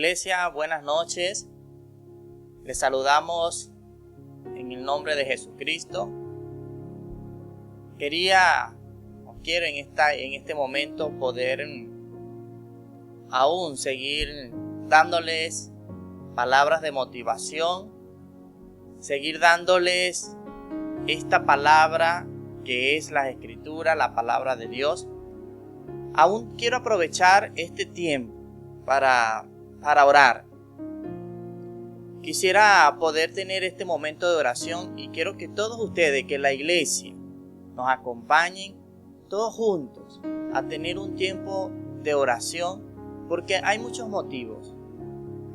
Iglesia, buenas noches. Les saludamos en el nombre de Jesucristo. Quiero en este momento poder aún seguir dándoles palabras de motivación, seguir dándoles esta palabra que es la Escritura, la palabra de Dios. Aún quiero aprovechar este tiempo para orar. Quisiera poder tener este momento de oración y quiero que todos ustedes, que la iglesia, nos acompañen todos juntos a tener un tiempo de oración, porque hay muchos motivos,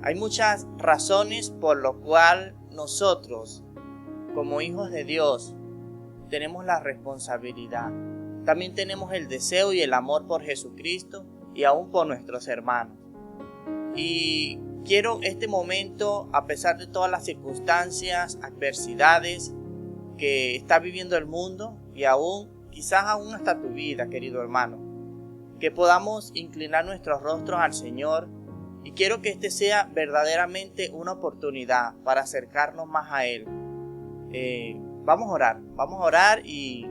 hay muchas razones por lo cual nosotros, como hijos de Dios, tenemos la responsabilidad. También tenemos el deseo y el amor por Jesucristo y aún por nuestros hermanos. Y quiero este momento, a pesar de todas las circunstancias, adversidades que está viviendo el mundo y quizás aún hasta tu vida, querido hermano, que podamos inclinar nuestros rostros al Señor. Y quiero que este sea verdaderamente una oportunidad para acercarnos más a Él. Vamos a orar y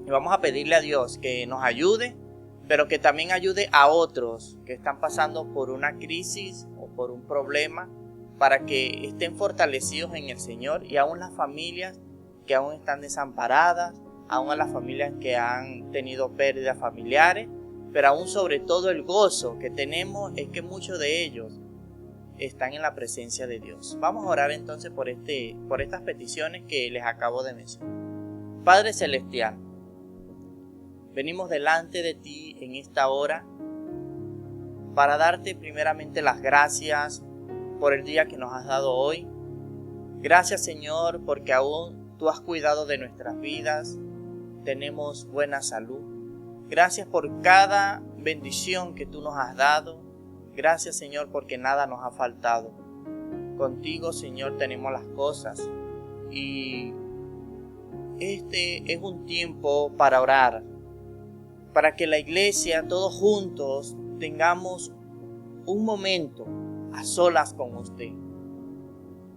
vamos a pedirle a Dios que nos ayude, pero que también ayude a otros que están pasando por una crisis o por un problema, para que estén fortalecidos en el Señor, y aún las familias que aún están desamparadas, aún a las familias que han tenido pérdidas familiares, pero aún sobre todo el gozo que tenemos es que muchos de ellos están en la presencia de Dios. Vamos a orar entonces por estas peticiones que les acabo de mencionar. Padre Celestial, venimos delante de ti en esta hora para darte primeramente las gracias por el día que nos has dado hoy. Gracias, Señor, porque aún tú has cuidado de nuestras vidas, tenemos buena salud. Gracias por cada bendición que tú nos has dado. Gracias, Señor, porque nada nos ha faltado. Contigo, Señor, tenemos las cosas. Y este es un tiempo para orar, para que la iglesia, todos juntos, tengamos un momento a solas con usted.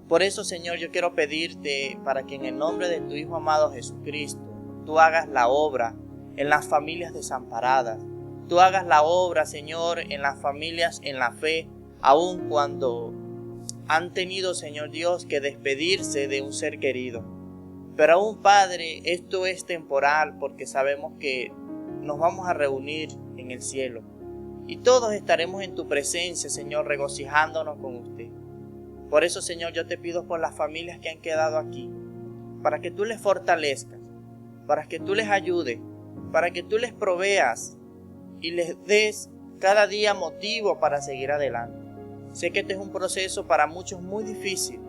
Por eso, Señor, yo quiero pedirte para que en el nombre de tu Hijo amado Jesucristo, tú hagas la obra en las familias desamparadas. Tú hagas la obra, Señor, en las familias en la fe, aun cuando han tenido, Señor Dios, que despedirse de un ser querido. Pero aún, Padre, esto es temporal, porque sabemos que nos vamos a reunir en el cielo y todos estaremos en tu presencia, Señor, regocijándonos con usted. Por eso, Señor, yo te pido por las familias que han quedado aquí, para que tú les fortalezcas, para que tú les ayudes, para que tú les proveas y les des cada día motivo para seguir adelante. Sé que este es un proceso para muchos muy difícil,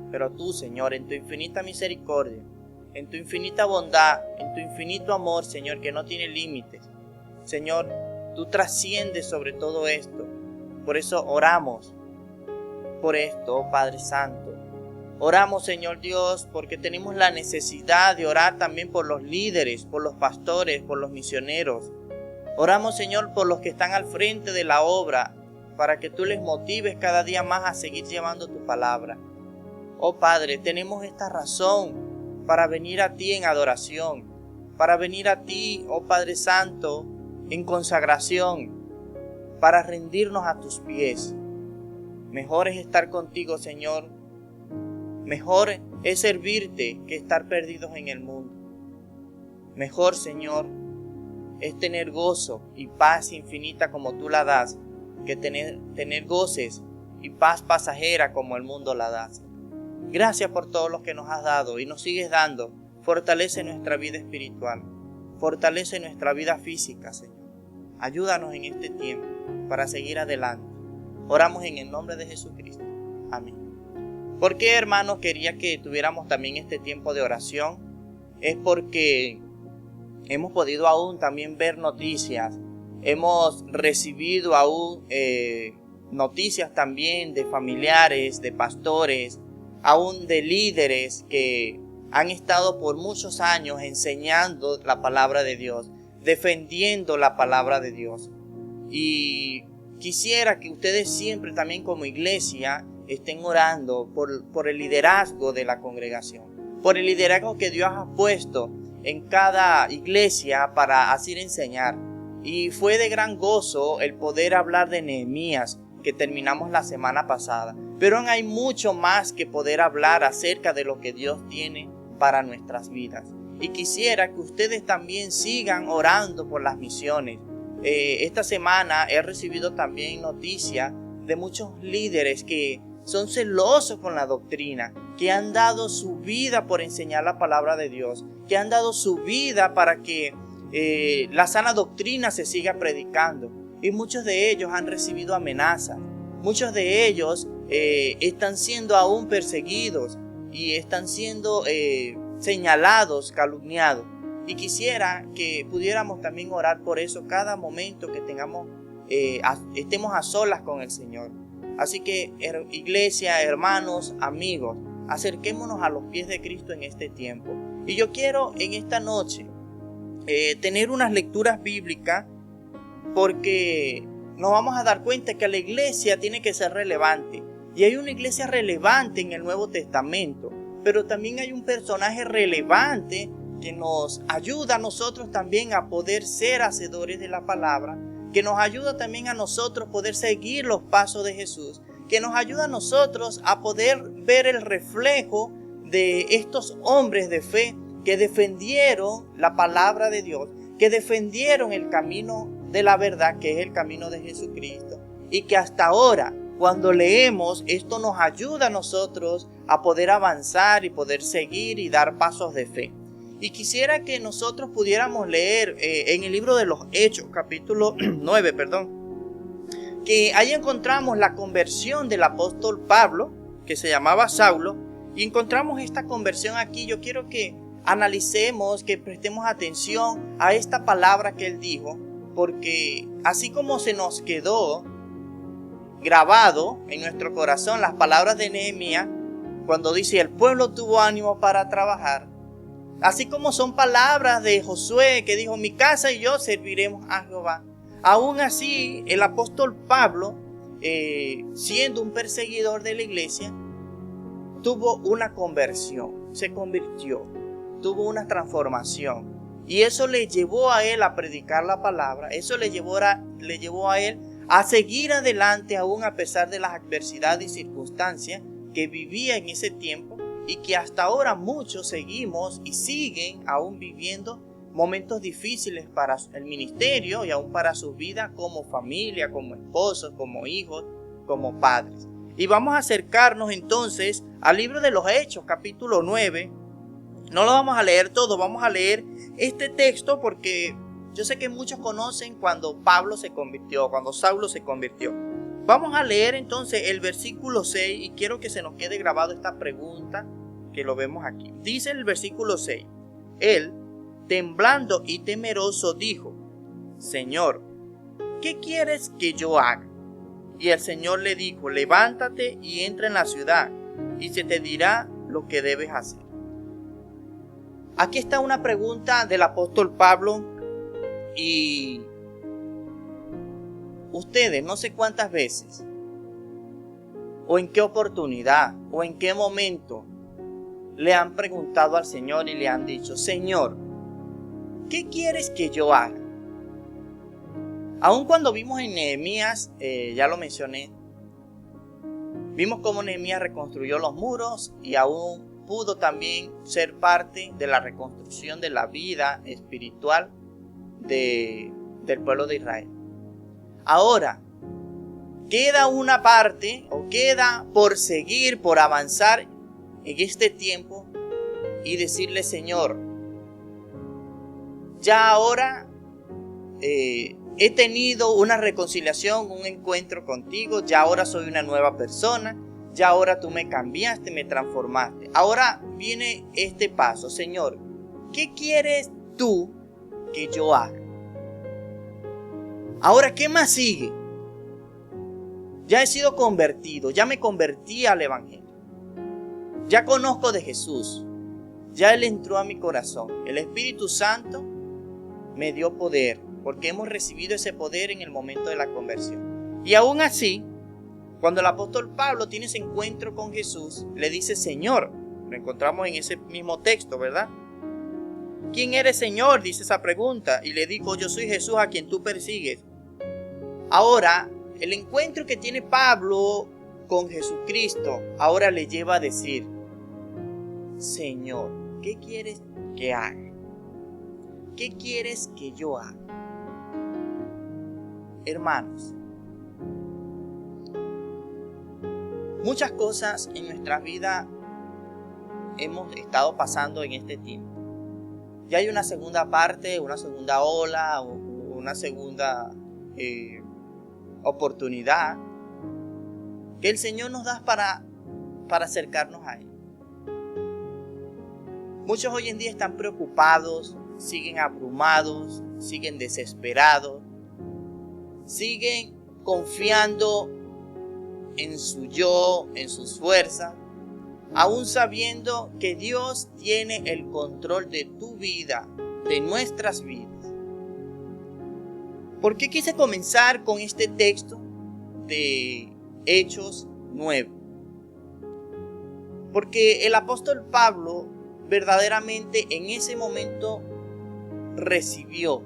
pero tú, Señor, en tu infinita misericordia, en tu infinita bondad, en tu infinito amor, Señor, que no tiene límites, Señor, tú trasciendes sobre todo esto. Por eso oramos por esto, oh Padre Santo. Oramos, Señor Dios, porque tenemos la necesidad de orar también por los líderes, por los pastores, por los misioneros. Oramos, Señor, por los que están al frente de la obra, para que tú les motives cada día más a seguir llevando tu palabra. Oh Padre, tenemos esta razón para venir a ti en adoración, para venir a ti, oh Padre Santo, en consagración, para rendirnos a tus pies. Mejor es estar contigo, Señor. Mejor es servirte que estar perdidos en el mundo. Mejor, Señor, es tener gozo y paz infinita como tú la das, que tener goces y paz pasajera como el mundo la das. Gracias por todo lo que nos has dado y nos sigues dando. Fortalece nuestra vida espiritual, fortalece nuestra vida física, Señor. Ayúdanos en este tiempo para seguir adelante. Oramos en el nombre de Jesucristo. Amén. ¿Por qué, hermanos, quería que tuviéramos también este tiempo de oración? Es porque hemos podido aún también ver noticias. Hemos recibido aún noticias también de familiares, de pastores, aún de líderes que han estado por muchos años enseñando la palabra de Dios, defendiendo la palabra de Dios. Y quisiera que ustedes siempre también como iglesia estén orando por el liderazgo de la congregación, por el liderazgo que Dios ha puesto en cada iglesia para así enseñar. Y fue de gran gozo el poder hablar de Nehemías, que terminamos la semana pasada. Pero hay mucho más que poder hablar acerca de lo que Dios tiene para nuestras vidas. Y quisiera que ustedes también sigan orando por las misiones. Esta semana he recibido también noticias de muchos líderes que son celosos con la doctrina, que han dado su vida por enseñar la palabra de Dios, que han dado su vida para que la sana doctrina se siga predicando. Y muchos de ellos han recibido amenazas. Muchos de ellos están siendo aún perseguidos y están siendo señalados, calumniados. Y quisiera que pudiéramos también orar por eso cada momento que tengamos, estemos a solas con el Señor. Así que iglesia, hermanos, amigos, acerquémonos a los pies de Cristo en este tiempo. Y yo quiero en esta noche tener unas lecturas bíblicas, porque nos vamos a dar cuenta que la iglesia tiene que ser relevante. Y hay una iglesia relevante en el Nuevo Testamento, pero también hay un personaje relevante que nos ayuda a nosotros también a poder ser hacedores de la palabra, que nos ayuda también a nosotros poder seguir los pasos de Jesús, que nos ayuda a nosotros a poder ver el reflejo de estos hombres de fe que defendieron la palabra de Dios, que defendieron el camino de la verdad, que es el camino de Jesucristo, y que hasta ahora, cuando leemos, esto nos ayuda a nosotros a poder avanzar y poder seguir y dar pasos de fe. Y quisiera que nosotros pudiéramos leer en el libro de los Hechos, capítulo 9, que ahí encontramos la conversión del apóstol Pablo, que se llamaba Saulo, y encontramos esta conversión aquí. Yo quiero que analicemos, que prestemos atención a esta palabra que él dijo, porque así como se nos quedó grabado en nuestro corazón las palabras de Nehemías, cuando dice el pueblo tuvo ánimo para trabajar, así como son palabras de Josué que dijo mi casa y yo serviremos a Jehová, aún así el apóstol Pablo, siendo un perseguidor de la iglesia, tuvo una conversión, se convirtió, tuvo una transformación. Y eso le llevó a él a predicar la palabra, eso le llevó a él a seguir adelante aún a pesar de las adversidades y circunstancias que vivía en ese tiempo, y que hasta ahora muchos seguimos y siguen aún viviendo momentos difíciles para el ministerio y aún para su vida como familia, como esposos, como hijos, como padres. Y vamos a acercarnos entonces al libro de los Hechos, capítulo 9. No lo vamos a leer todo, vamos a leer este texto porque yo sé que muchos conocen cuando Pablo se convirtió, cuando Saulo se convirtió. Vamos a leer entonces el versículo 6 y quiero que se nos quede grabado esta pregunta que lo vemos aquí. Dice el versículo 6, él, temblando y temeroso, dijo, Señor, ¿qué quieres que yo haga? Y el Señor le dijo, levántate y entra en la ciudad y se te dirá lo que debes hacer. Aquí está una pregunta del apóstol Pablo, y ustedes no sé cuántas veces o en qué oportunidad o en qué momento le han preguntado al Señor y le han dicho, Señor, ¿qué quieres que yo haga? Aun cuando vimos en Nehemías, ya lo mencioné, vimos cómo Nehemías reconstruyó los muros y aún pudo también ser parte de la reconstrucción de la vida espiritual del pueblo de Israel. Ahora, queda una parte, o queda por seguir, por avanzar en este tiempo y decirle, Señor, ya ahora he tenido una reconciliación, un encuentro contigo, ya ahora soy una nueva persona, ya ahora tú me cambiaste, me transformaste. Ahora viene este paso, Señor, ¿qué quieres tú que yo haga? Ahora, ¿qué más sigue? Ya he sido convertido, ya me convertí al Evangelio. Ya conozco de Jesús, ya Él entró a mi corazón. El Espíritu Santo me dio poder, porque hemos recibido ese poder en el momento de la conversión. Y aún así, cuando el apóstol Pablo tiene ese encuentro con Jesús, le dice Señor. Lo encontramos en ese mismo texto, ¿verdad? ¿Quién eres, Señor?, dice esa pregunta. Y le dijo, yo soy Jesús a quien tú persigues. Ahora, el encuentro que tiene Pablo con Jesucristo, ahora le lleva a decir, Señor, ¿qué quieres que haga? ¿Qué quieres que yo haga? Hermanos, muchas cosas en nuestra vida hemos estado pasando en este tiempo. Ya hay una segunda parte, una segunda ola, una segunda oportunidad que el Señor nos da para acercarnos a Él. Muchos hoy en día están preocupados, siguen abrumados, siguen desesperados, siguen confiando en su yo, en sus fuerzas, aún sabiendo que Dios tiene el control de tu vida, de nuestras vidas. ¿Por qué quise comenzar con este texto de Hechos 9? Porque el apóstol Pablo verdaderamente en ese momento recibió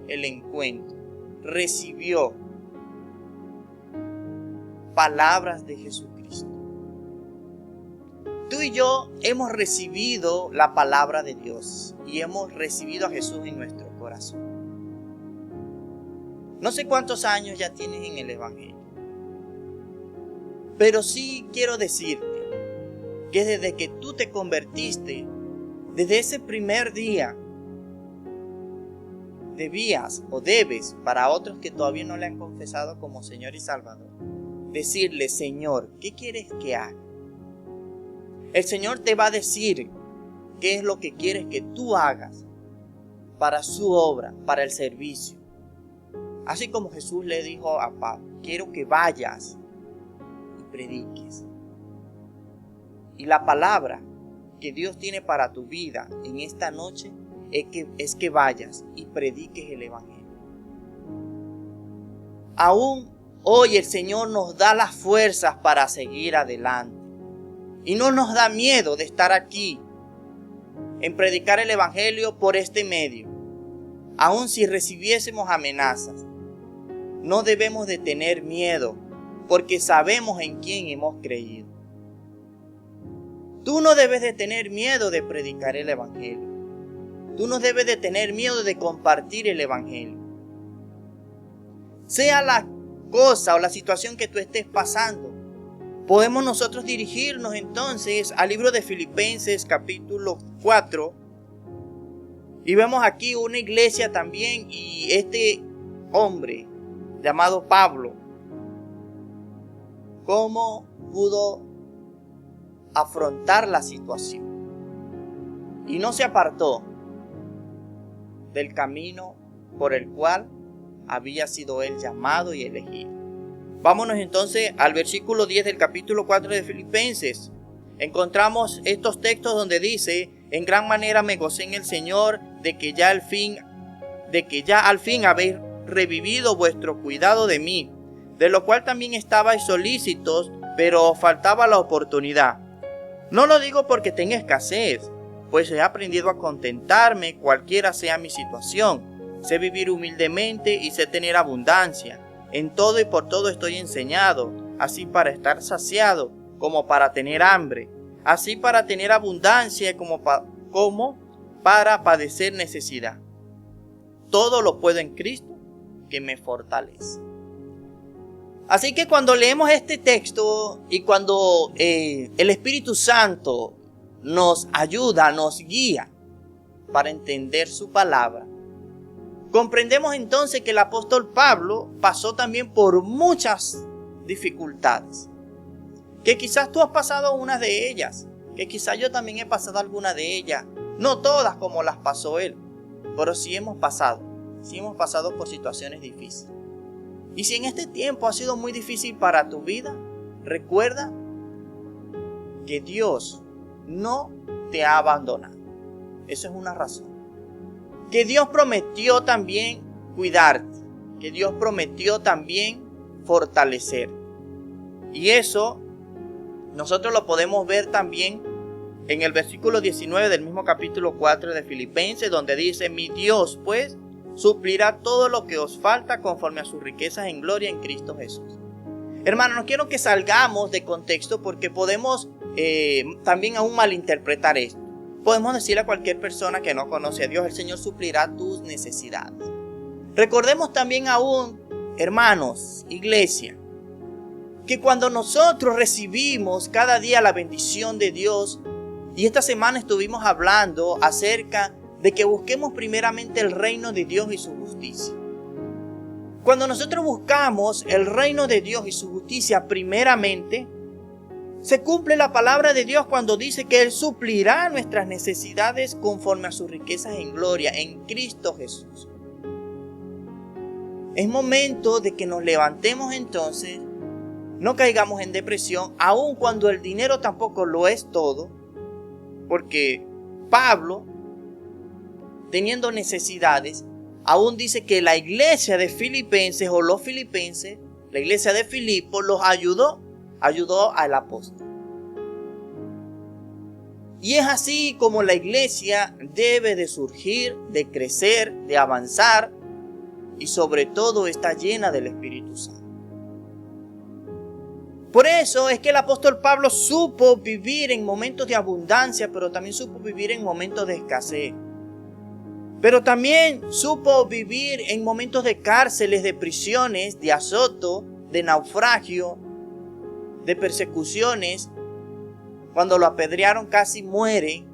el encuentro, recibió palabras de Jesucristo. Tú y yo hemos recibido la palabra de Dios y hemos recibido a Jesús en nuestro corazón. No sé cuántos años ya tienes en el Evangelio, pero sí quiero decirte que desde que tú te convertiste, desde ese primer día, debías o debes, para otros que todavía no le han confesado como Señor y Salvador, decirle, Señor, ¿qué quieres que haga? El Señor te va a decir qué es lo que quieres que tú hagas para su obra, para el servicio. Así como Jesús le dijo a Pablo, quiero que vayas y prediques. Y la palabra que Dios tiene para tu vida en esta noche es que vayas y prediques el Evangelio. Aún hoy el Señor nos da las fuerzas para seguir adelante. Y no nos da miedo de estar aquí en predicar el Evangelio por este medio. Aun si recibiésemos amenazas, no debemos de tener miedo porque sabemos en quién hemos creído. Tú no debes de tener miedo de predicar el Evangelio. Tú no debes de tener miedo de compartir el Evangelio. Sea la cosa o la situación que tú estés pasando, podemos nosotros dirigirnos entonces al libro de Filipenses capítulo 4 y vemos aquí una iglesia también y este hombre llamado Pablo, cómo pudo afrontar la situación y no se apartó del camino por el cual había sido él llamado y elegido. Vámonos entonces al versículo 10 del capítulo 4 de Filipenses. Encontramos estos textos donde dice, en gran manera me gocé en el Señor de que ya al fin habéis revivido vuestro cuidado de mí, de lo cual también estabais solícitos, pero os faltaba la oportunidad. No lo digo porque tenga escasez, pues he aprendido a contentarme cualquiera sea mi situación. Sé vivir humildemente y sé tener abundancia. En todo y por todo estoy enseñado, así para estar saciado como para tener hambre, así para tener abundancia como para padecer necesidad. Todo lo puedo en Cristo que me fortalece. Así que cuando leemos este texto y cuando el Espíritu Santo nos ayuda, nos guía para entender su palabra, comprendemos entonces que el apóstol Pablo pasó también por muchas dificultades. Que quizás tú has pasado una de ellas, que quizás yo también he pasado alguna de ellas. No todas como las pasó él, pero sí hemos pasado por situaciones difíciles. Y si en este tiempo ha sido muy difícil para tu vida, recuerda que Dios no te ha abandonado. Eso es una razón. Que Dios prometió también cuidarte. que Dios prometió también fortalecer. Y eso nosotros lo podemos ver también en el versículo 19 del mismo capítulo 4 de Filipenses, donde dice: mi Dios pues suplirá todo lo que os falta conforme a sus riquezas en gloria en Cristo Jesús. Hermano, no quiero que salgamos de contexto, porque podemos también aún malinterpretar esto. Podemos decirle a cualquier persona que no conoce a Dios: el Señor suplirá tus necesidades. Recordemos también aún, hermanos, iglesia, que cuando nosotros recibimos cada día la bendición de Dios, y esta semana estuvimos hablando acerca de que busquemos primeramente el reino de Dios y su justicia. Cuando nosotros buscamos el reino de Dios y su justicia primeramente, se cumple la palabra de Dios cuando dice que Él suplirá nuestras necesidades conforme a sus riquezas en gloria en Cristo Jesús. Es momento de que nos levantemos entonces, no caigamos en depresión, aun cuando el dinero tampoco lo es todo, porque Pablo, teniendo necesidades, aún dice que la iglesia de Filipenses o los filipenses, la iglesia de Filipo, los ayudó al apóstol. Y es así como la iglesia debe de surgir, de crecer, de avanzar, y sobre todo está llena del Espíritu Santo. Por eso es que el apóstol Pablo supo vivir en momentos de abundancia, pero también supo vivir en momentos de escasez. Pero también supo vivir en momentos de cárceles, de prisiones, de azoto, de naufragio, de persecuciones. Cuando lo apedrearon casi muere,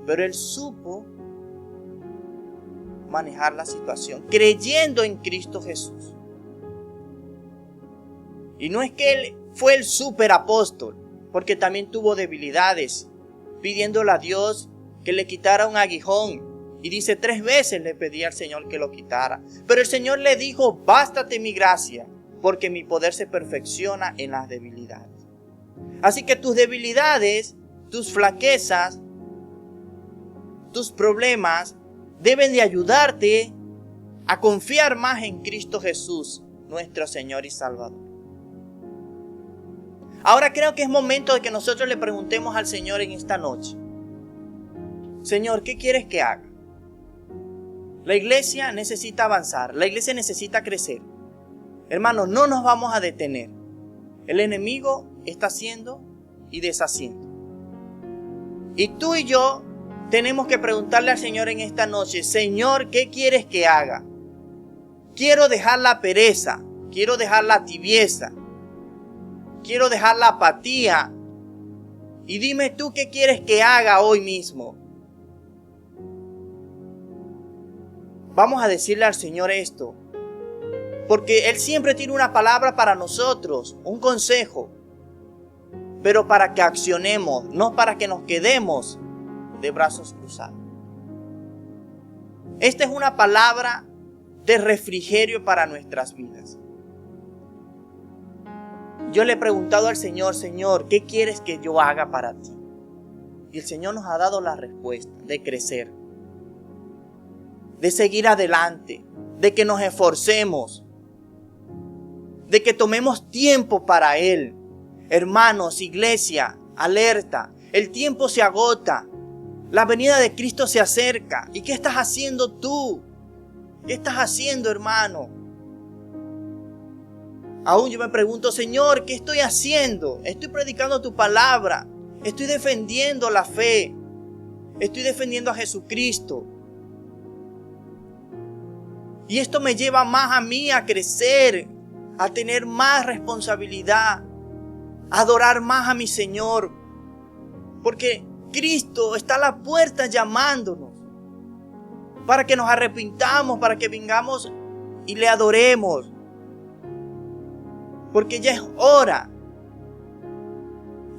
pero él supo manejar la situación, creyendo en Cristo Jesús. Y no es que él fue el superapóstol, porque también tuvo debilidades, pidiéndole a Dios que le quitara un aguijón. Y dice 3 veces le pedí al Señor que lo quitara. Pero el Señor le dijo: bástate mi gracia, porque mi poder se perfecciona en las debilidades. Así que tus debilidades, tus flaquezas, tus problemas deben de ayudarte a confiar más en Cristo Jesús, nuestro Señor y Salvador. Ahora creo que es momento de que nosotros le preguntemos al Señor en esta noche: Señor, ¿qué quieres que haga? La iglesia necesita avanzar, la iglesia necesita crecer. Hermanos, no nos vamos a detener. El enemigo está haciendo y deshaciendo. Y tú y yo tenemos que preguntarle al Señor en esta noche: Señor, ¿qué quieres que haga? Quiero dejar la pereza, quiero dejar la tibieza, quiero dejar la apatía. Y dime tú qué quieres que haga hoy mismo. Vamos a decirle al Señor esto, porque Él siempre tiene una palabra para nosotros, un consejo, pero para que accionemos, no para que nos quedemos de brazos cruzados. Esta es una palabra de refrigerio para nuestras vidas. Yo le he preguntado al Señor: Señor, ¿qué quieres que yo haga para ti? Y el Señor nos ha dado la respuesta de crecer, de seguir adelante, de que nos esforcemos, de que tomemos tiempo para Él. Hermanos, iglesia, alerta, el tiempo se agota, la venida de Cristo se acerca. ¿Y qué estás haciendo tú? ¿Qué estás haciendo, hermano? Aún yo me pregunto: Señor, ¿qué estoy haciendo? Estoy predicando tu palabra, estoy defendiendo la fe, estoy defendiendo a Jesucristo. Y esto me lleva más a mí a crecer, a tener más responsabilidad, a adorar más a mi Señor. Porque Cristo está a la puerta llamándonos para que nos arrepintamos, para que vengamos y le adoremos. Porque ya es hora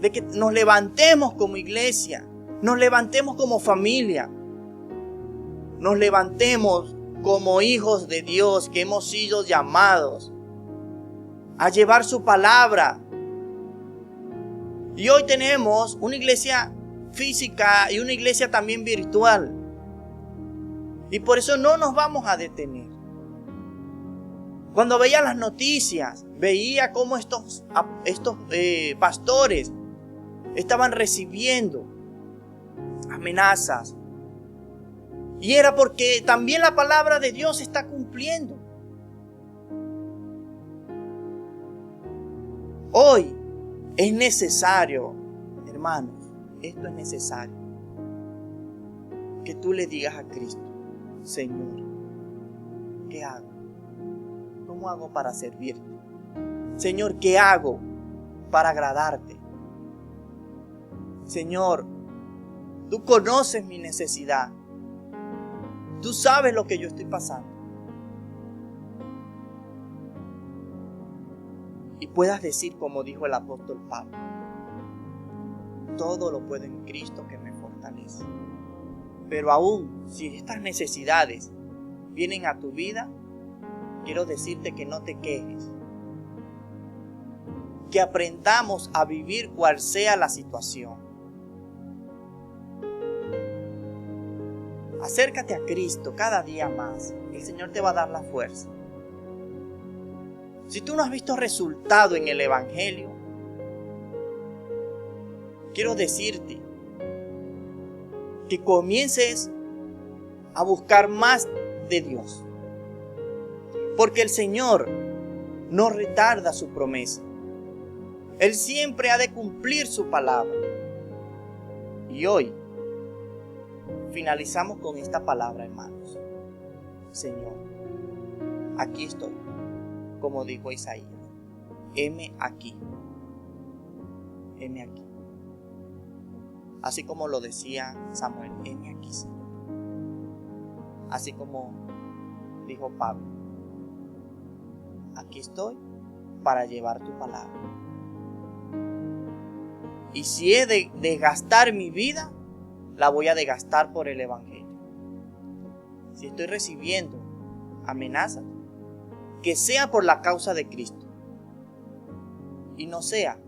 de que nos levantemos como iglesia, nos levantemos como familia, nos levantemos como hijos de Dios que hemos sido llamados a llevar su palabra. Y hoy tenemos una iglesia física y una iglesia también virtual. Y por eso no nos vamos a detener. Cuando veía las noticias, veía cómo estos pastores estaban recibiendo amenazas. Y era porque también la palabra de Dios se está cumpliendo. Hoy es necesario, hermanos, esto es necesario, que tú le digas a Cristo: Señor, ¿qué hago? ¿Cómo hago para servirte? Señor, ¿qué hago para agradarte? Señor, tú conoces mi necesidad. Tú sabes lo que yo estoy pasando. Y puedas decir como dijo el apóstol Pablo: todo lo puedo en Cristo que me fortalece. Pero aún si estas necesidades vienen a tu vida, quiero decirte que no te quejes. Que aprendamos a vivir cual sea la situación. Acércate a Cristo cada día más. El Señor te va a dar la fuerza. Si tú no has visto resultado en el Evangelio, quiero decirte que comiences a buscar más de Dios. Porque el Señor no retarda su promesa. Él siempre ha de cumplir su palabra. Y hoy finalizamos con esta palabra, hermanos. Señor, aquí estoy, como dijo Isaías. Heme aquí. Heme aquí. Así como lo decía Samuel, heme aquí, Señor. Así como dijo Pablo, aquí estoy para llevar tu palabra. Y si he de gastar mi vida, la voy a desgastar por el Evangelio. Si estoy recibiendo amenazas, que sea por la causa de Cristo. Y no sea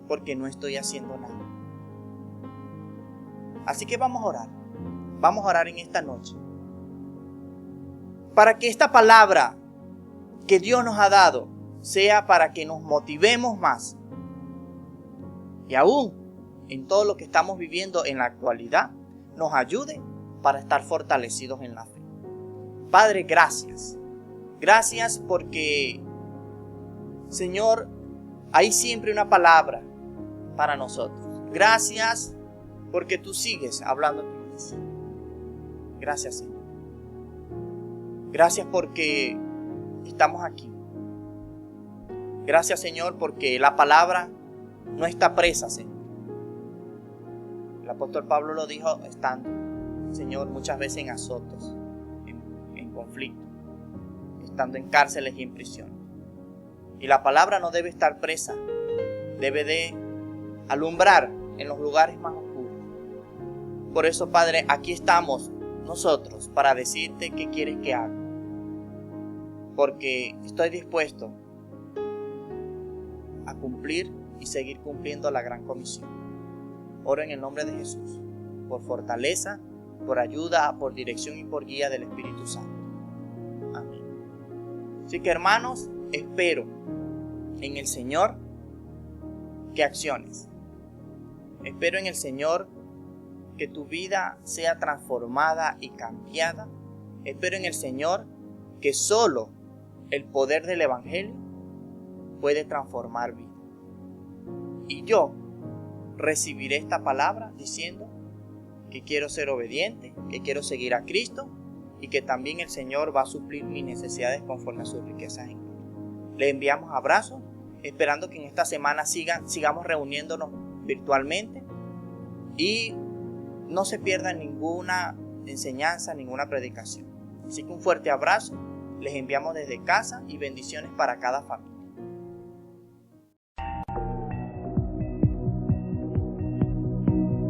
porque no estoy haciendo nada. Así que vamos a orar. Vamos a orar en esta noche. Para que esta palabra que Dios nos ha dado sea para que nos motivemos más. Y aún en todo lo que estamos viviendo en la actualidad, nos ayude para estar fortalecidos en la fe. Padre, gracias. Gracias porque, Señor, hay siempre una palabra para nosotros. Gracias porque tú sigues hablando a tu iglesia. Gracias, Señor. Gracias porque estamos aquí. Gracias, Señor, porque la palabra no está presa, Señor. El apóstol Pablo lo dijo estando, Señor, muchas veces en azotos, en conflicto, estando en cárceles y en prisión. Y la palabra no debe estar presa, debe de alumbrar en los lugares más oscuros. Por eso, Padre, aquí estamos nosotros para decirte qué quieres que haga. Porque estoy dispuesto a cumplir y seguir cumpliendo la gran comisión. Oro en el nombre de Jesús, por fortaleza, por ayuda, por dirección y por guía del Espíritu Santo. Amén. Así que, hermanos, espero en el Señor que acciones. Espero en el Señor que tu vida sea transformada y cambiada. Espero en el Señor que solo el poder del Evangelio puede transformar vida. Y yo recibiré esta palabra diciendo que quiero ser obediente, que quiero seguir a Cristo y que también el Señor va a suplir mis necesidades conforme a sus riquezas en gloria. Le enviamos abrazos, esperando que en esta semana sigamos reuniéndonos virtualmente y no se pierda ninguna enseñanza, ninguna predicación. Así que un fuerte abrazo, les enviamos desde casa y bendiciones para cada familia.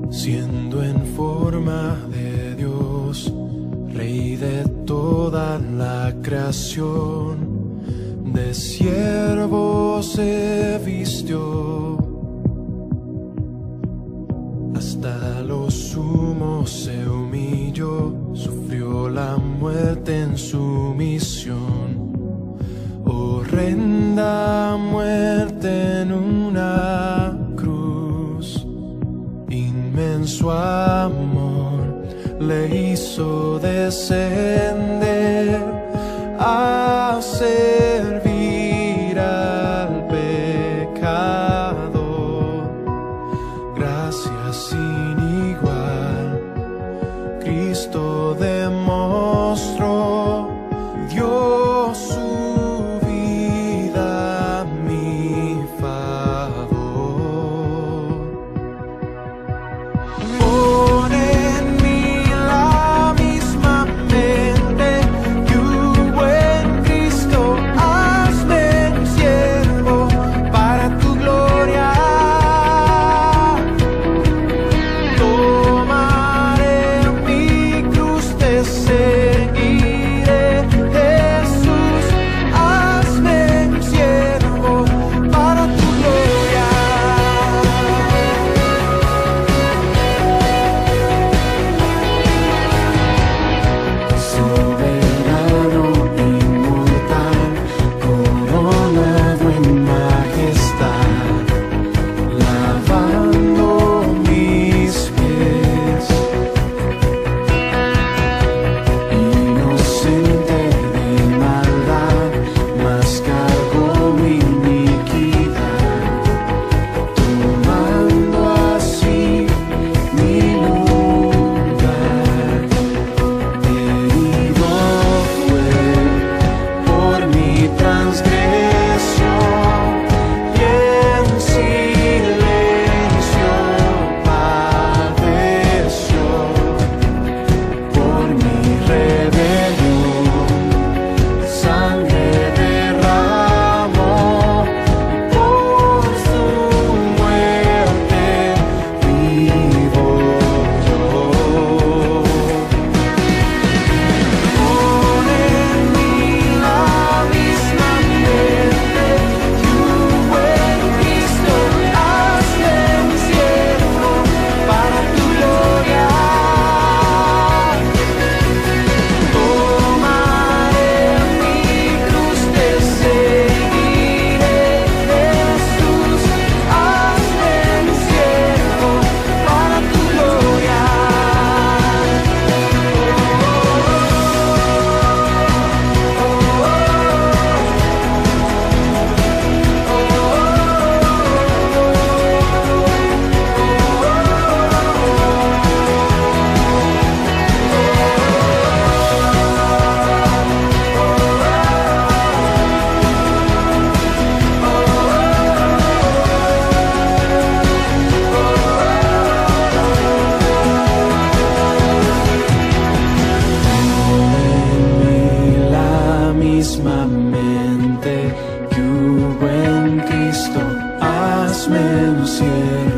Siendo en forma de Dios, Rey de toda la creación, de siervo se vistió, hasta lo sumo se humilló, sufrió la muerte en su misión. horrenda muerte en una cruz, inmenso amor le hizo descender a servir al pecador. Gracias sin igual, Cristo demostró, dio su vida a mi favor. Pon en mí la misma mente que hubo en Cristo, hazme un siervo para tu gloria. Tomaré mi cruz, te seguiré. Jesús, hazme un siervo para tu gloria. Soberano, inmortal, coronado en majestad, lavando mis pies, inocente de maldad, mas cargó mi iniquidad, tomando así mi lugar. Herido fue por mi transgresión y en silencio padeció por mi rebelión. Sangre derramó y por su muerte vivo yo. Pon en mí la misma mente que hubo en Cristo, hazme un siervo para tu gloria. Tomaré mi cruz, te seguiré. Jesús, hazme un siervo para tu gloria. La misma mente que hubo en Cristo, hazme un siervo